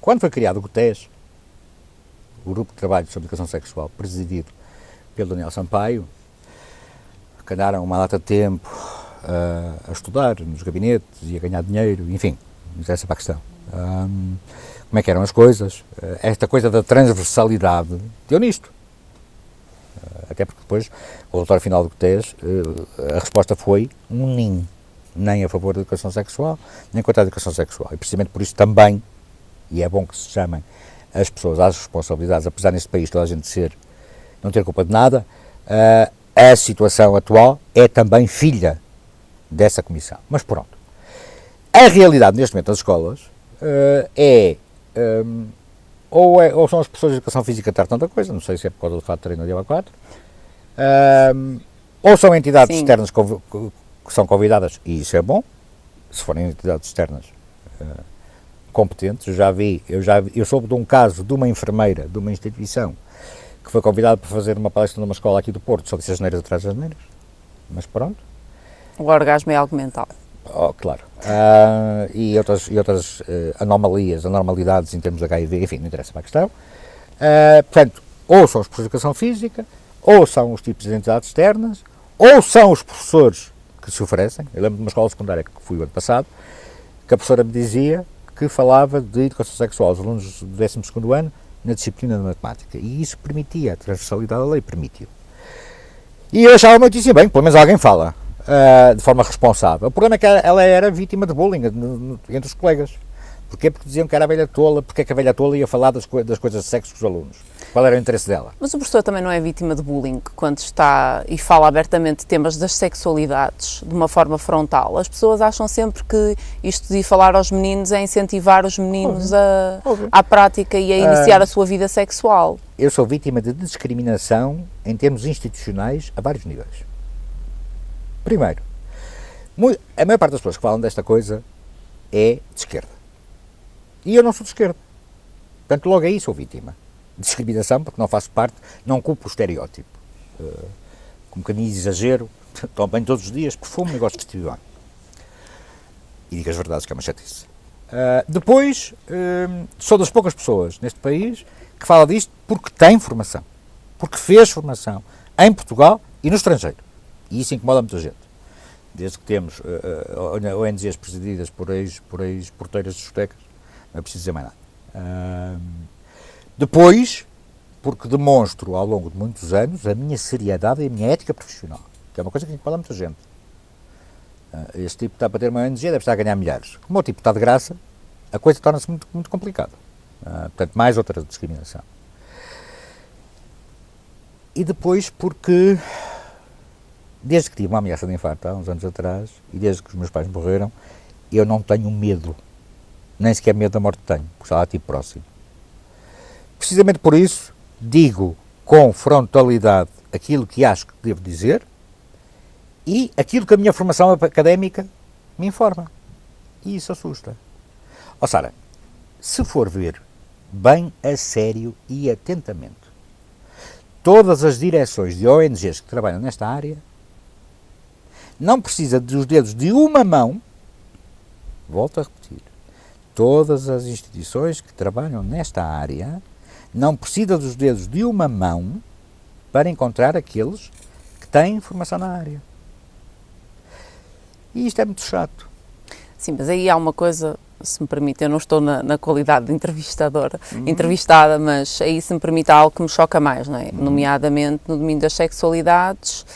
Quando foi criado o GUTES, o Grupo de Trabalho sobre Educação Sexual, presidido pelo Daniel Sampaio, que andaram uma data de tempo a estudar nos gabinetes e a ganhar dinheiro, enfim, não interessa para a questão. Como é que eram as coisas? Esta coisa da transversalidade deu nisto. Até porque depois, o relatório final do GUTES, a resposta foi um nem a favor da educação sexual, nem contra a educação sexual. E precisamente por isso também, e é bom que se chamem as pessoas às responsabilidades, apesar neste país toda a gente não ter culpa de nada, a situação atual é também filha dessa comissão. Mas pronto. A realidade neste momento das escolas ou são as professores de educação física que tratam da coisa, não sei se é por causa do fato de treino de 4, ou são entidades Sim. externas que são convidadas, e isso é bom, se forem entidades externas competentes. Eu soube de um caso de uma enfermeira de uma instituição que foi convidada para fazer uma palestra numa escola aqui do Porto sobre as neiras atrás das neiras, mas pronto. O orgasmo é algo mental. Oh, claro. E outras anormalidades em termos de HIV, enfim, não interessa para a questão. Portanto, ou são os professores de educação física, ou são os tipos de entidades externas, ou são os professores que se oferecem. Eu lembro de uma escola secundária que fui o ano passado, que a professora me dizia que falava de educação sexual aos alunos do 12º ano na disciplina de matemática. E isso permitia, a transversalidade da lei permitiu. E eu achava muitíssimo bem, pelo menos alguém fala. De forma responsável. O problema é que ela era vítima de bullying entre os colegas. Porquê? Porque diziam que era a velha tola. Porque é que a velha tola ia falar das coisas de sexo com os alunos? Qual era o interesse dela? Mas o professor também não é vítima de bullying quando está e fala abertamente de temas das sexualidades de uma forma frontal. As pessoas acham sempre que isto de falar aos meninos é incentivar os meninos à prática e a iniciar a sua vida sexual. Eu sou vítima de discriminação em termos institucionais a vários níveis. Primeiro, a maior parte das pessoas que falam desta coisa é de esquerda. E eu não sou de esquerda. Portanto, logo aí sou vítima. Discriminação, porque não faço parte, não culpo o estereótipo. Com um bocadinho de exagero, tomo bem todos os dias, perfume e gosto de vestir bem. E digo as verdades, que é uma chatice. Depois, sou das poucas pessoas neste país que fala disto porque tem formação. Porque fez formação em Portugal e no estrangeiro. E isso incomoda muita gente. Desde que temos ONGs presididas por ex-porteiras de discotecas, não é preciso dizer mais nada. Depois, porque demonstro ao longo de muitos anos a minha seriedade e a minha ética profissional, que é uma coisa que incomoda muita gente. Este tipo está para ter uma ONG, deve estar a ganhar milhares. Como o tipo está de graça, a coisa torna-se muito, muito complicada. Portanto, mais outra discriminação. E depois porque, desde que tive uma ameaça de infarto há uns anos atrás, e desde que os meus pais morreram, eu não tenho medo. Nem sequer medo da morte tenho, porque está lá tipo próximo. Precisamente por isso, digo com frontalidade aquilo que acho que devo dizer e aquilo que a minha formação académica me informa. E isso assusta. Ó Sara, se for ver bem a sério e atentamente todas as direções de ONGs que trabalham nesta área, não precisa dos dedos de uma mão, volto a repetir, todas as instituições que trabalham nesta área não precisa dos dedos de uma mão para encontrar aqueles que têm formação na área. E isto é muito chato. Sim, mas aí há uma coisa, se me permite, eu não estou na qualidade de entrevistada, mas aí, se me permite, há algo que me choca mais, não é? Nomeadamente no domínio das sexualidades,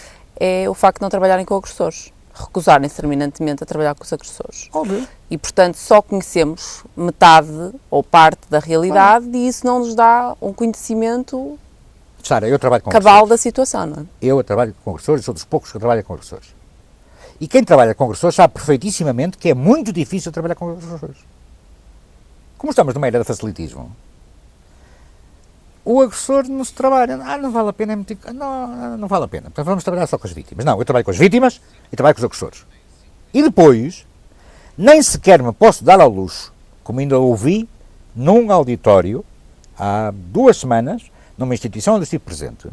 é o facto de não trabalharem com agressores, recusarem-se terminantemente a trabalhar com os agressores. Óbvio. E, portanto, só conhecemos metade ou parte da realidade e isso não nos dá um conhecimento Sara, eu trabalho com cabal agressores. da situação, não é? Eu trabalho com agressores, sou dos poucos que trabalham com agressores. E quem trabalha com agressores sabe perfeitíssimamente que é muito difícil trabalhar com agressores. Como estamos numa era de facilitismo, o agressor não se trabalha. Não vale a pena. Não vale a pena. Então vamos trabalhar só com as vítimas. Não, eu trabalho com as vítimas e trabalho com os agressores. E depois, nem sequer me posso dar ao luxo, como ainda ouvi num auditório, há 2 semanas, numa instituição onde estive presente,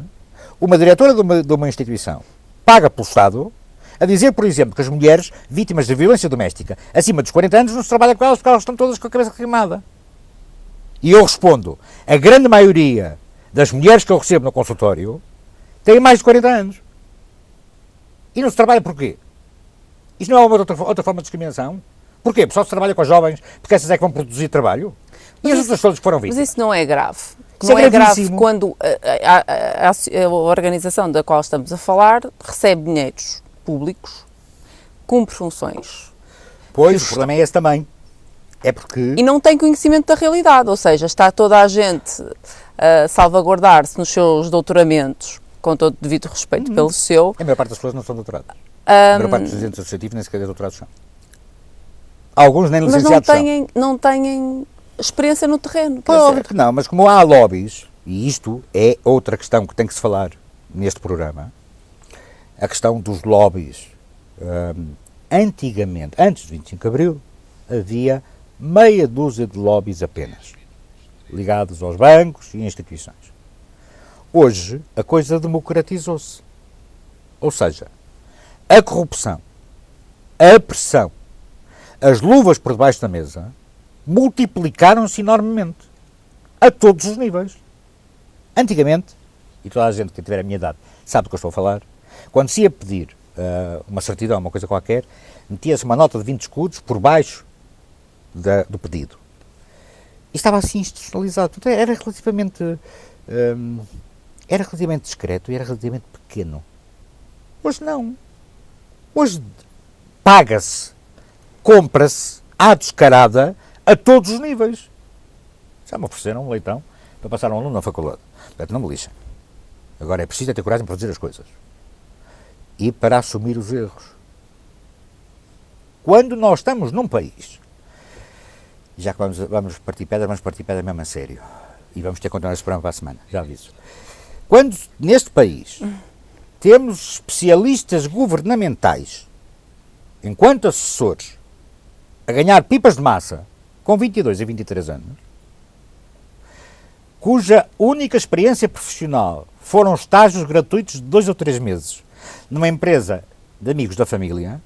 uma diretora de uma instituição paga pelo Estado a dizer, por exemplo, que as mulheres vítimas de violência doméstica acima dos 40 anos não se trabalha com elas porque elas estão todas com a cabeça queimada. E eu respondo, a grande maioria das mulheres que eu recebo no consultório têm mais de 40 anos. E não se trabalha porquê? Isto não é uma outra forma de discriminação? Porquê? Porque só se trabalha com as jovens porque essas é que vão produzir trabalho? E as outras todas que foram vítimas? Mas isso não é grave. Isso Não é é grave gravíssimo. quando a organização da qual estamos a falar recebe dinheiros públicos, cumpre funções. Pois, o problema é esse também. É porque... E não tem conhecimento da realidade, ou seja, está toda a gente a salvaguardar-se nos seus doutoramentos, com todo devido respeito pelo seu. A maior parte das pessoas não são doutoradas. A maior parte dos agentes associativos nem sequer doutorados são. Alguns nem Mas licenciados não têm experiência no terreno. são. Óbvio que não, mas como há lobbies, e isto é outra questão que tem que se falar neste programa, a questão dos lobbies. Antigamente, antes de 25 de Abril, havia meia dúzia de lobbies apenas, ligados aos bancos e instituições. Hoje, a coisa democratizou-se. Ou seja, a corrupção, a pressão, as luvas por debaixo da mesa multiplicaram-se enormemente, a todos os níveis. Antigamente, e toda a gente que tiver a minha idade sabe do que eu estou a falar, quando se ia pedir uma certidão, uma coisa qualquer, metia-se uma nota de 20 escudos por baixo do pedido. E estava assim institucionalizado. Portanto, era relativamente discreto e era relativamente pequeno. Hoje não. Hoje paga-se, compra-se à descarada a todos os níveis. Já me ofereceram um leitão para passar um aluno na faculdade. Portanto, não me lixem. Agora é preciso ter coragem para fazer as coisas. E para assumir os erros. Quando nós estamos num país, já que vamos partir pedras mesmo a sério. E vamos ter que continuar esse programa para a semana, já aviso. Quando neste país temos especialistas governamentais, enquanto assessores, a ganhar pipas de massa, com 22 e 23 anos, cuja única experiência profissional foram estágios gratuitos de 2 ou 3 meses, numa empresa de amigos da família,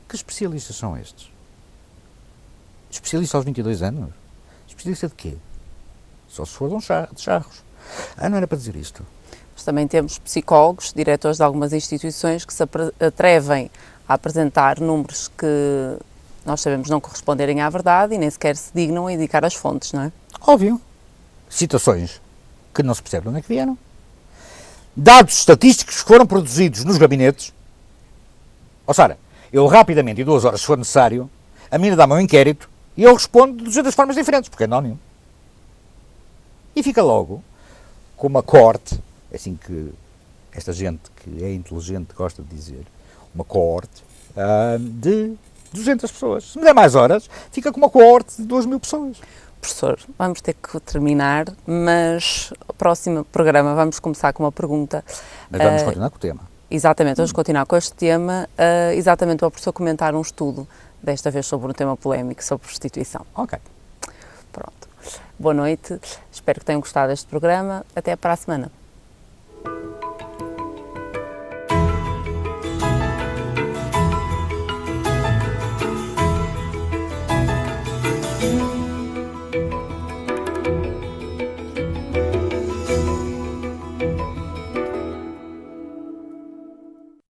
que especialistas são estes? Especialista aos 22 anos? Especialista de quê? Só se for de charros. Não era para dizer isto. Mas também temos psicólogos, diretores de algumas instituições que se atrevem a apresentar números que nós sabemos não corresponderem à verdade e nem sequer se dignam a indicar as fontes, não é? Óbvio. Situações que não se percebe de onde é que vieram. Dados estatísticos que foram produzidos nos gabinetes. Sara, eu rapidamente, em 2 horas, se for necessário, A menina dá-me um inquérito e eu respondo de 200 formas diferentes, porque é anónimo. E fica logo com uma coorte, assim que esta gente que é inteligente gosta de dizer, uma coorte de 200 pessoas. Se me der mais horas, fica com uma coorte de 2.000 pessoas. Professor, vamos ter que terminar, mas o próximo programa vamos começar com uma pergunta. Mas vamos continuar com o tema. Exatamente, vamos continuar com este tema, exatamente para o professor comentar um estudo, desta vez sobre um tema polémico, sobre prostituição. Ok. Pronto. Boa noite, espero que tenham gostado deste programa. Até para a semana.